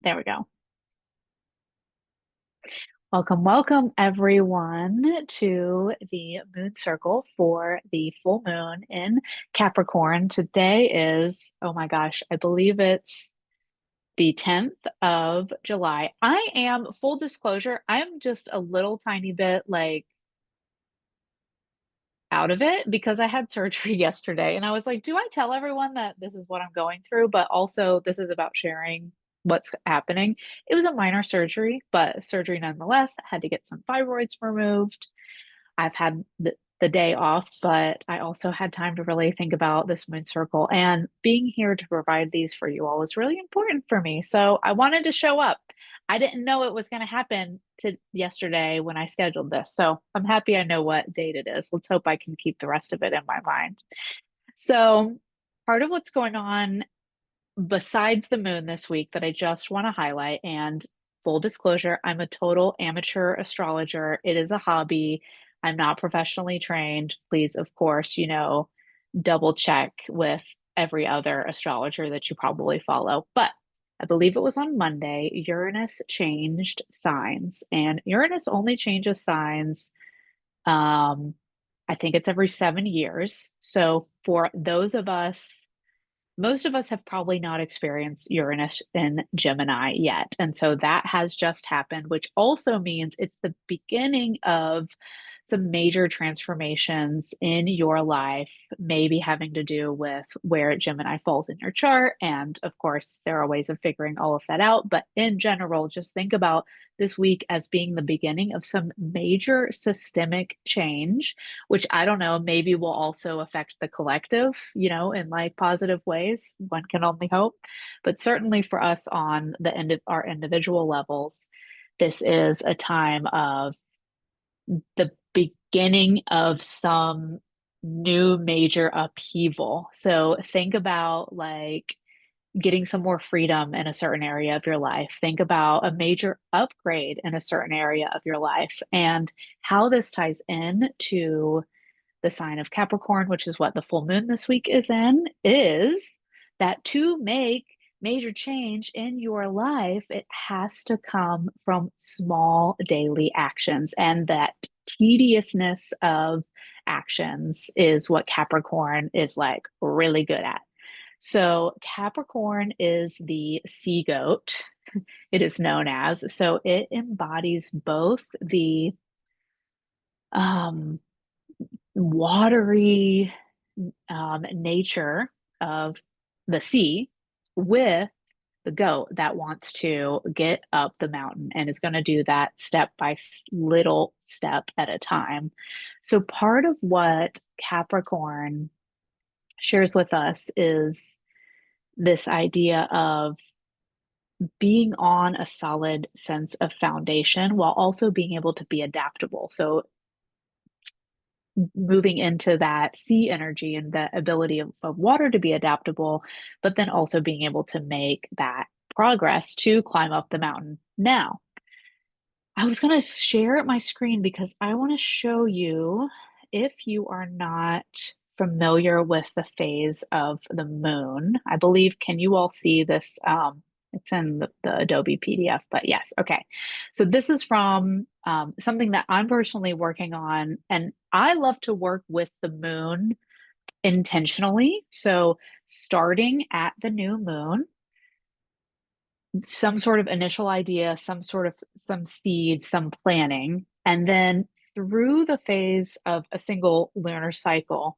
There we go. Welcome, welcome everyone to the moon circle for the full moon in Capricorn. Today is, oh my gosh, I believe it's the 10th of July. I am, full disclosure, I'm just a little tiny bit like out of it because I had surgery yesterday and I was like, do I tell everyone that this is what I'm going through? But also, this is about sharing what's happening. It was a minor surgery, but surgery nonetheless. I had to get some fibroids removed. I've had the day off, but I also had time to really think about this moon circle. And being here to provide these for you all is really important for me. So I wanted to show up. I didn't know it was going to happen to yesterday when I scheduled this. So I'm happy I know what date it is. Let's hope I can keep the rest of it in my mind. So part of what's going on besides the moon this week that I just want to highlight, and full disclosure, I'm a total amateur astrologer. It is a hobby. I'm not professionally trained. Please, of course, double check with every other astrologer that you probably follow. But I believe it was on Monday, Uranus changed signs, and Uranus only changes signs. Um, I think it's every 7 years. So for those of us, most of us have probably not experienced Uranus in Gemini yet. And so that has just happened, which also means it's the beginning of some major transformations in your life, maybe having to do with where Gemini falls in your chart. And of course, there are ways of figuring all of that out. But in general, just think about this week as being the beginning of some major systemic change, which I don't know, maybe will also affect the collective, in like positive ways. One can only hope. But certainly for us on the end of our individual levels, this is a time of the beginning of some new major upheaval. So think about like getting some more freedom in a certain area of your life. Think about a major upgrade in a certain area of your life and how this ties in to the sign of Capricorn, which is what the full moon this week is in, is that to make major change in your life, it has to come from small daily actions. And that tediousness of actions is what Capricorn is like really good at. So, Capricorn is the sea goat, it is known as. So, it embodies both the um, watery nature of the sea with the goat that wants to get up the mountain and is going to do that step by little step at a time. So, part of what Capricorn shares with us is this idea of being on a solid sense of foundation while also being able to be adaptable. So, moving into that sea energy and the ability of water to be adaptable, but then also being able to make that progress to climb up the mountain. Now, I was going to share my screen because I want to show you if you are not familiar with the phase of the moon. I believe, can you all see this? It's in the Adobe PDF, but yes, okay. So this is from something that I'm personally working on, and I love to work with the moon intentionally. So starting at the new moon, some sort of initial idea, some seed, some planning, and then through the phase of a single lunar cycle,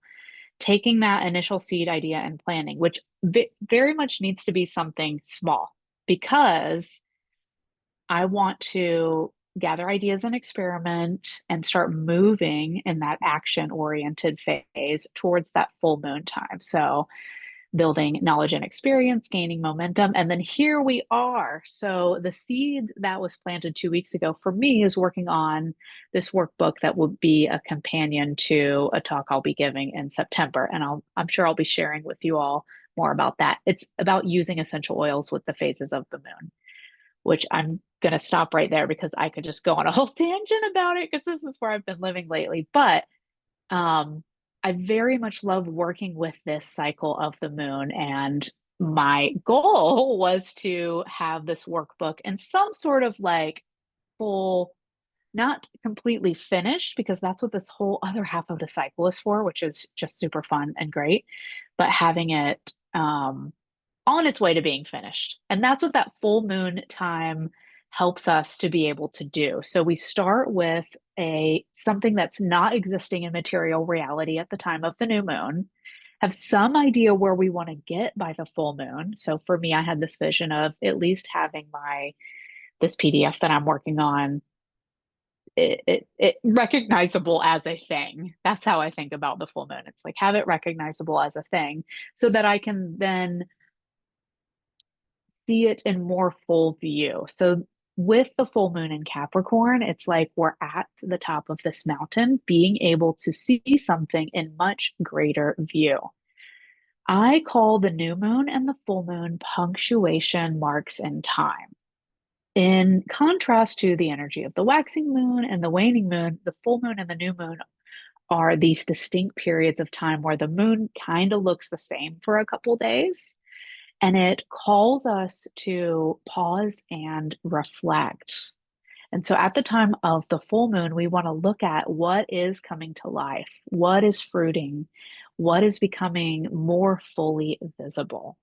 taking that initial seed idea and planning, which very much needs to be something small because I want to gather ideas and experiment and start moving in that action oriented phase towards that full moon time. So building knowledge and experience, gaining momentum. And then here we are. So the seed that was planted 2 weeks ago for me is working on this workbook that will be a companion to a talk I'll be giving in September. And I'm sure I'll be sharing with you all more about that. It's about using essential oils with the phases of the moon, which I'm going to stop right there because I could just go on a whole tangent about it because this is where I've been living lately. But um, I very much love working with this cycle of the moon and my goal was to have this workbook and some sort of like full, not completely finished, because that's what this whole other half of the cycle is for, which is just super fun and great, but having it on its way to being finished. And that's what that full moon time helps us to be able to do. So we start with a something that's not existing in material reality at the time of the new moon, have some idea where we want to get by the full moon. So for me, I had this vision of at least having my this PDF that I'm working on it recognizable as a thing. That's how I think about the full moon. It's like have it recognizable as a thing so that I can then see it in more full view. So with the full moon in Capricorn, it's like we're at the top of this mountain, being able to see something in much greater view. I call the new moon and the full moon punctuation marks in time. In contrast to the energy of the waxing moon and the waning moon, the full moon and the new moon are these distinct periods of time where the moon kind of looks the same for a couple days. And it calls us to pause and reflect. And so at the time of the full moon, we want to look at what is coming to life, what is fruiting, what is becoming more fully visible.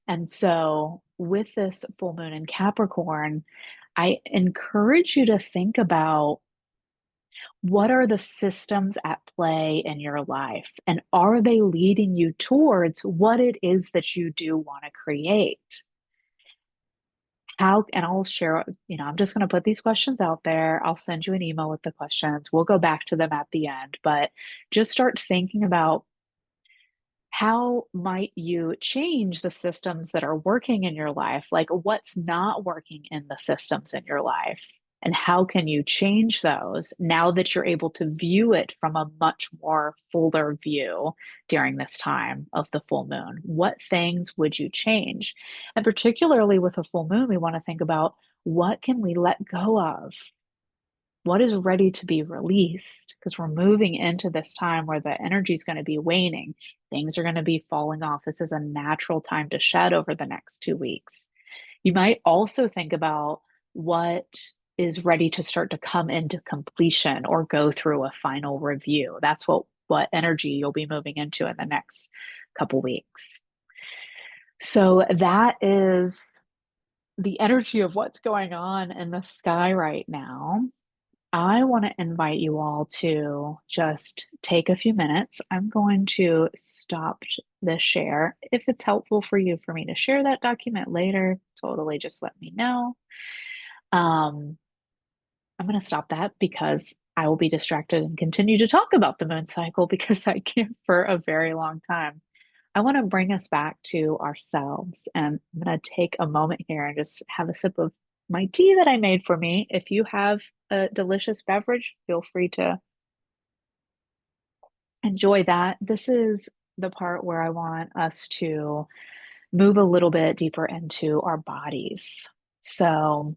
And so with this full moon in Capricorn, I encourage you to think about what are the systems at play in your life? And are they leading you towards what it is that you do want to create? How, and I'll share, I'm just going to put these questions out there. I'll send you an email with the questions. We'll go back to them at the end, but just start thinking about how might you change the systems that are working in your life? Like what's not working in the systems in your life? And how can you change those now that you're able to view it from a much more fuller view during this time of the full moon? What things would you change? And particularly with a full moon, we want to think about what can we let go of? What is ready to be released? Because we're moving into this time where the energy is going to be waning. Things are going to be falling off. This is a natural time to shed over the next 2 weeks. You might also think about what is ready to start to come into completion or go through a final review. That's what energy you'll be moving into in the next couple weeks. So that is the energy of what's going on in the sky right now. I want to invite you all to just take a few minutes. I'm going to stop the share. If it's helpful for you for me to share that document later, totally just let me know. Um, I'm going to stop that because I will be distracted and continue to talk about the moon cycle because I can for a very long time. I want to bring us back to ourselves, and I'm going to take a moment here and just have a sip of my tea that I made for me. If you have a delicious beverage, feel free to enjoy that. This is the part where I want us to move a little bit deeper into our bodies. So,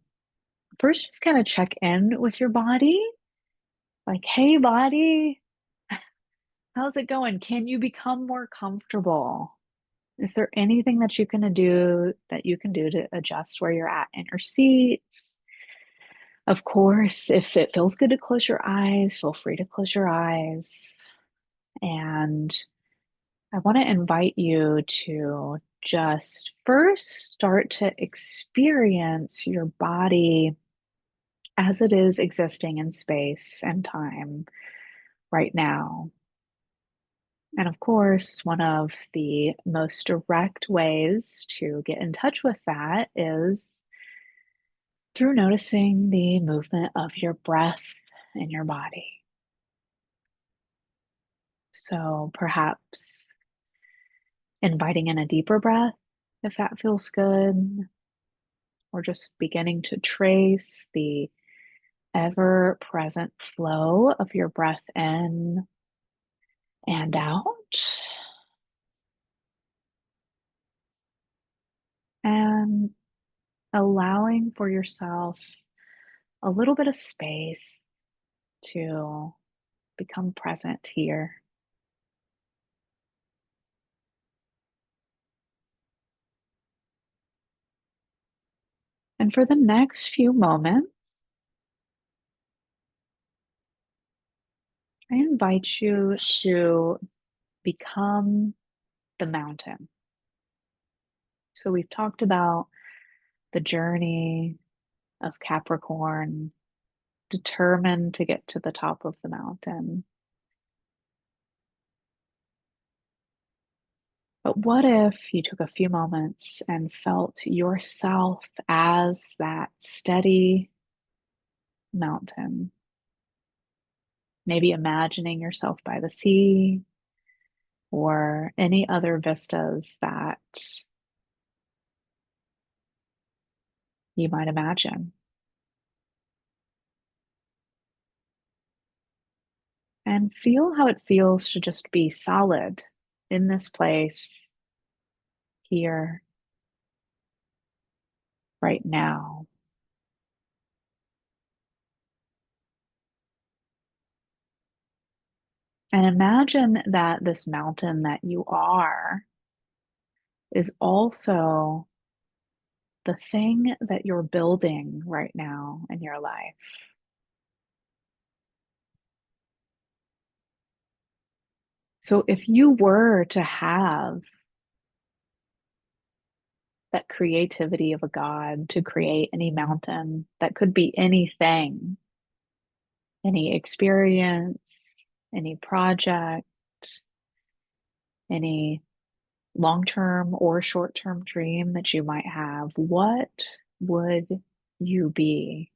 first, just kind of check in with your body. Like, hey, body, how's it going? Can you become more comfortable? Is there anything that you can do to adjust where you're at in your seats? Of course, if it feels good to close your eyes, feel free to close your eyes. And I want to invite you to just first start to experience your body as it is existing in space and time right now. And of course, one of the most direct ways to get in touch with that is through noticing the movement of your breath in your body. So perhaps inviting in a deeper breath if that feels good, or just beginning to trace the ever present flow of your breath in and out. And allowing for yourself a little bit of space to become present here. And for the next few moments, I invite you to become the mountain. So we've talked about the journey of Capricorn, determined to get to the top of the mountain. But what if you took a few moments and felt yourself as that steady mountain? Maybe imagining yourself by the sea or any other vistas that you might imagine. And feel how it feels to just be solid in this place, here, right now. And imagine that this mountain that you are is also the thing that you're building right now in your life. So if you were to have that creativity of a god to create any mountain, that could be anything, any experience, any project, any long-term or short-term dream that you might have, what would you be?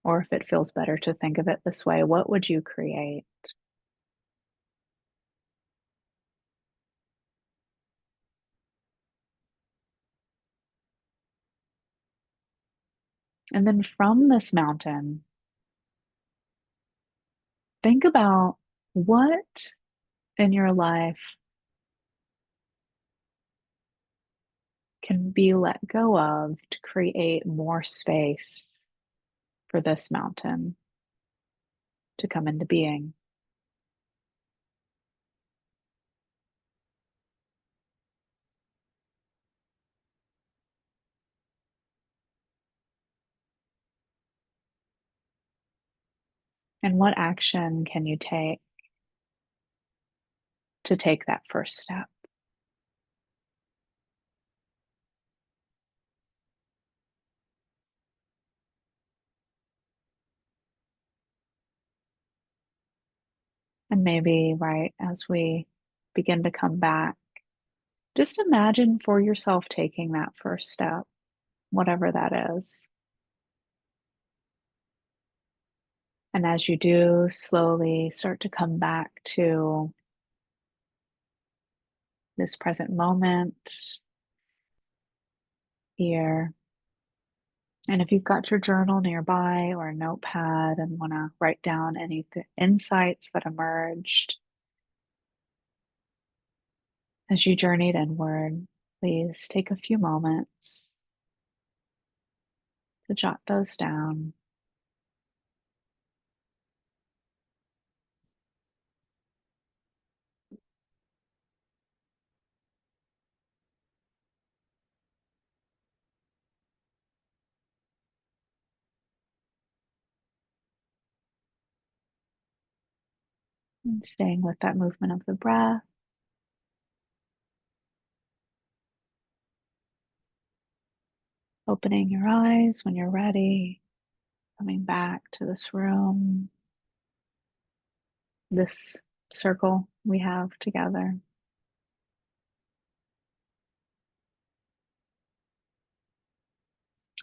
Or if it feels better to think of it this way, what would you create? And then from this mountain, think about what in your life can be let go of to create more space for this mountain to come into being. And what action can you take to take that first step? And maybe right as we begin to come back, just imagine for yourself taking that first step, whatever that is. And as you do, slowly start to come back to this present moment here. And if you've got your journal nearby or a notepad and want to write down any insights that emerged as you journeyed inward, please take a few moments to jot those down and staying with that movement of the breath, opening your eyes when you're ready, coming back to this room, this circle we have together.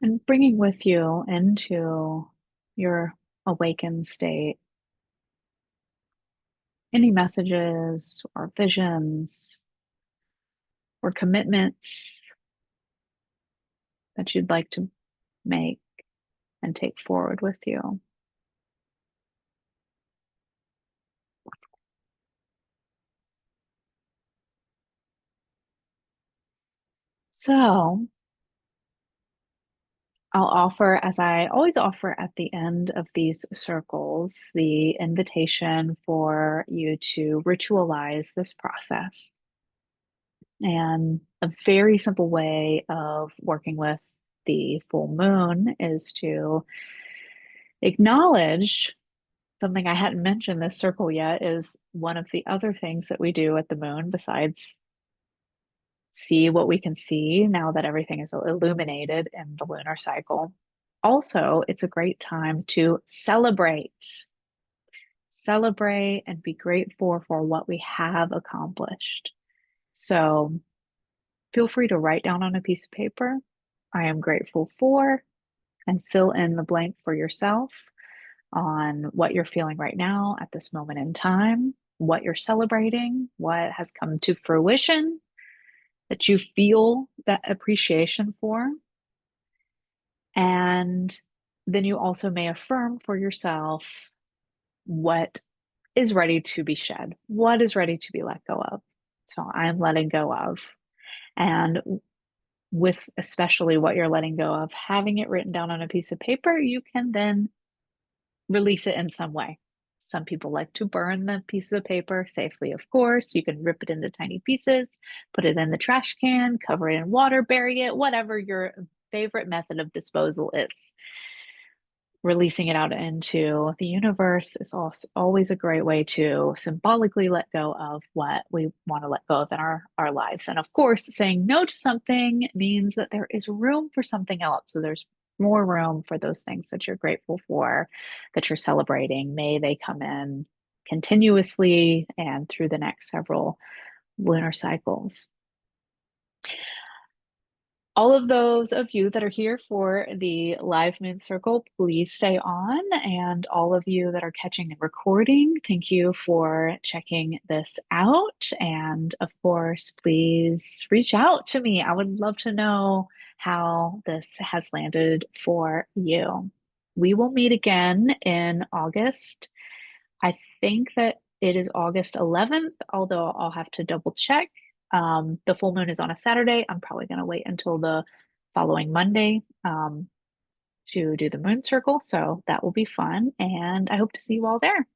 And bringing with you into your awakened state any messages or visions or commitments that you'd like to make and take forward with you. So, I'll offer, as I always offer at the end of these circles, the invitation for you to ritualize this process. And a very simple way of working with the full moon is to acknowledge something I hadn't mentioned this circle yet is one of the other things that we do at the moon besides see what we can see now that everything is illuminated in the lunar cycle. Also, it's a great time to celebrate and be grateful for what we have accomplished. So feel free to write down on a piece of paper, I am grateful for, and fill in the blank for yourself on what you're feeling right now at this moment in time, what you're celebrating, what has come to fruition that you feel that appreciation for. And then you also may affirm for yourself what is ready to be shed, what is ready to be let go of. So I'm letting go of. And with especially what you're letting go of, having it written down on a piece of paper, you can then release it in some way. Some people like to burn the pieces of paper safely, of course. You can rip it into tiny pieces, put it in the trash can, cover it in water, bury it, whatever your favorite method of disposal is. Releasing it out into the universe is also always a great way to symbolically let go of what we want to let go of in our lives. And of course, saying no to something means that there is room for something else. So there's more room for those things that you're grateful for, that you're celebrating. May they come in continuously and through the next several lunar cycles. All of those of you that are here for the live moon circle, please stay on. And all of you that are catching the recording, thank you for checking this out. And of course, please reach out to me. I would love to know how this has landed for you. We will meet again in August. I think that it is August 11th, although I'll have to double check. The full moon is on a Saturday. I'm probably going to wait until the following Monday to do the moon circle. So that will be fun. And I hope to see you all there.